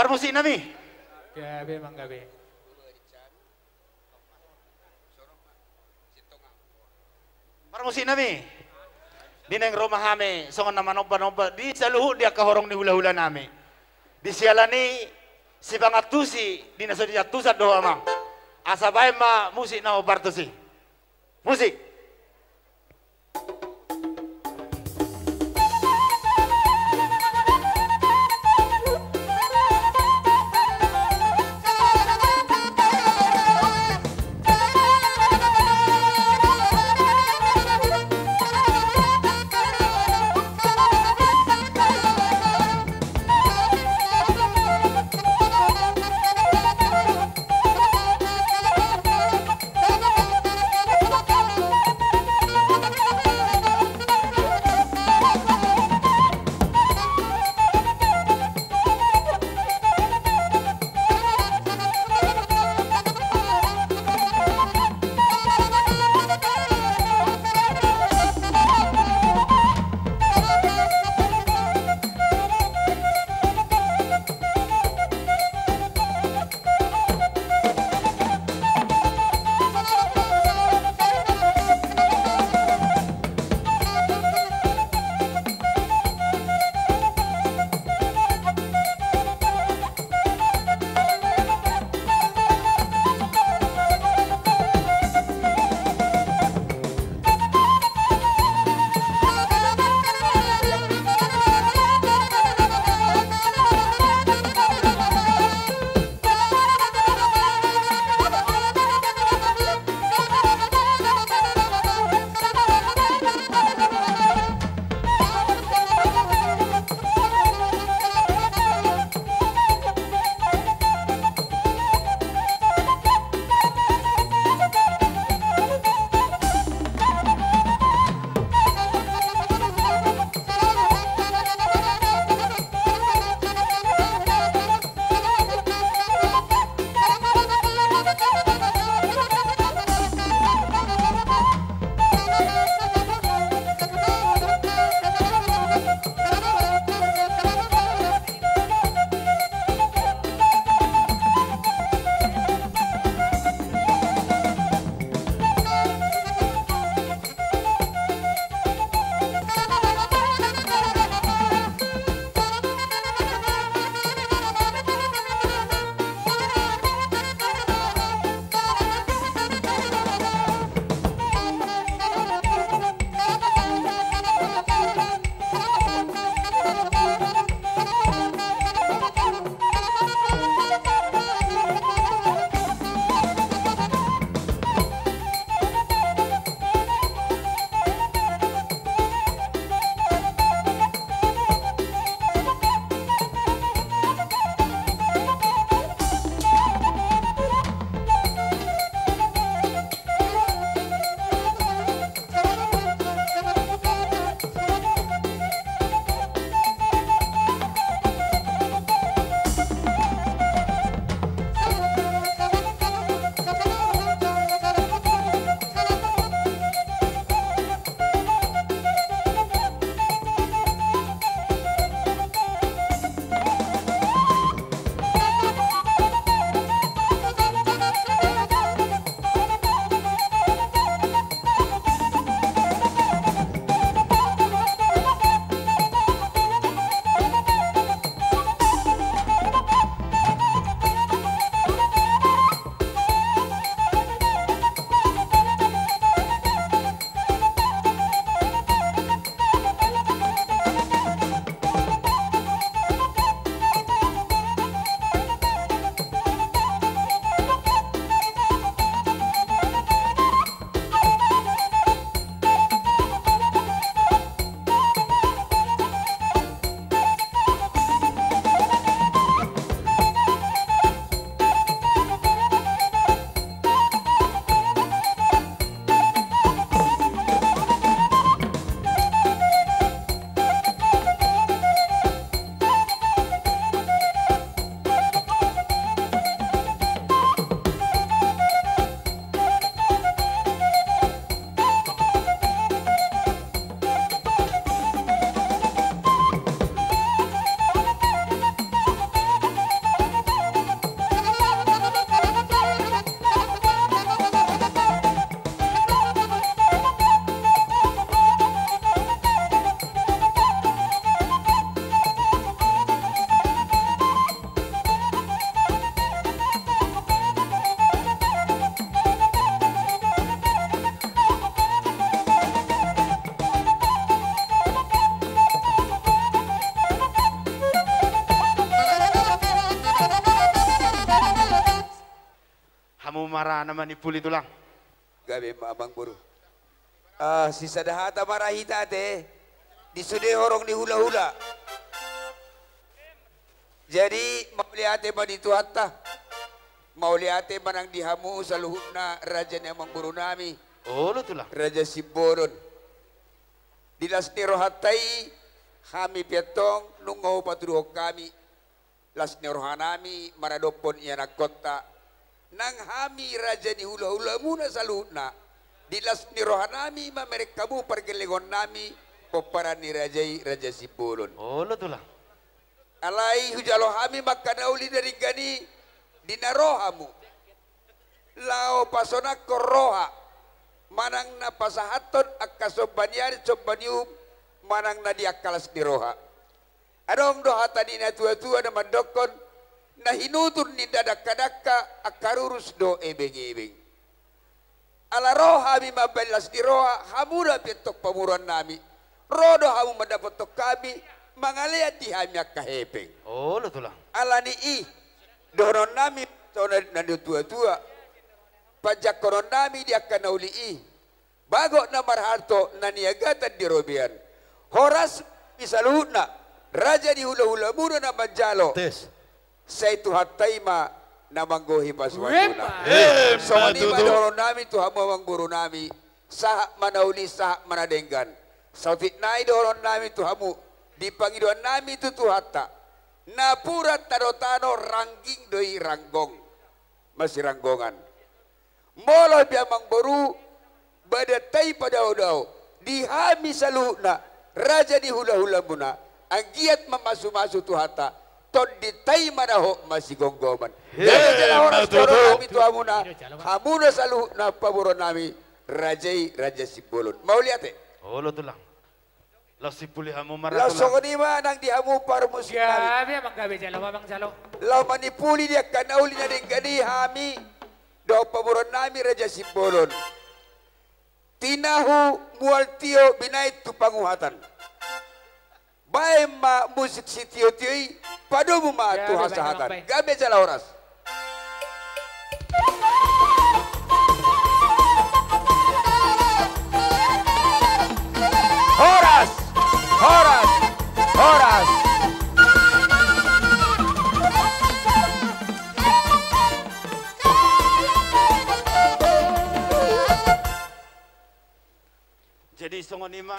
musik nami. Gabe manggabe. Musik nami. Dineng rumah kami, songon nama noba-noba di saluhu dia kahorong ni hula-hula nami. Di sialani si bangatusi di naso di jatusan doa mang. Asa bae ma musik na obartusi. Musik. naman ipuli tulang. Gabi mamang buru. Si sadahata marahita te disude horong ni hula-hula. Jadi mauliate man itu hatta. Mauliate manang dihamu sa luhut na raja ni amang buru nami. Oh, lo tulang. Raja Sibolon. Dilas ni rohatai kami piatong nungaw patuduhok kami. Las ni rohanami maradopon iya na kota. Nang hami raja ni hula-hula muna sa luhut na. Dilas ni rohanami mamerek kamu pergelengon nami. Popara ni Raja Sibolon. Oh, lo tulang. Alai hujalo hami makanauli dari gani dinarohamu. Lao pasona koroha. Manang na pasahaton akasobanyari sobanyum manang na diakalas di roha. Adong doha tadi na tua-tua na mandokon na hinutun ni dadaka-daka akarurus do ebeng-ebeng. Ala roha mi mabelas di roha hamura pientok pamuruan nami. Rodo hamu mendapat kami mangaliat di hamya kahepeng. Oh, lo tulang. Ala ni doron nami tahun nanti tua-tua. Pajak koron nami dia akan nauli Bago na marharto na niagatan di Robian. Horas misaluna raja di hula-hula muna na manjalo. Tes. Sa itu hataima na manggohi paswatuna. So ni doron nami tu hamawang guru nami sah manauli sah manadenggan. Sautit nai doron nami tu hamu di pangiduan nami tu hatta. Napura tano-tano rangging doi ranggong. Masih ranggongan. Molo biamang boru badatai pada odau. Dihami saluna raja di hula-hula muna. Ang giat mamasu-masu tu hatta. Ton di tai manaho masih gonggoman. Jadi jala orang doron nami tu hamuna. Hamuna saluna paburon nami Raja Sibolon. Mau lihat Oh, lo tulang. Lo sipuli hamu Lau marah sokonima nang dihamu par musik nami. Gabi mang gabi jalo mamang jalo. Lau manipuli dia kanauli na denggani hami. Do paburon nami Raja Sibolon. Tinahu mual tio binait tu panguhatan. Bae ma musik si tio tioi padomu ma tu hasahatan. Gabe jala oras. Horas. Jadi songonima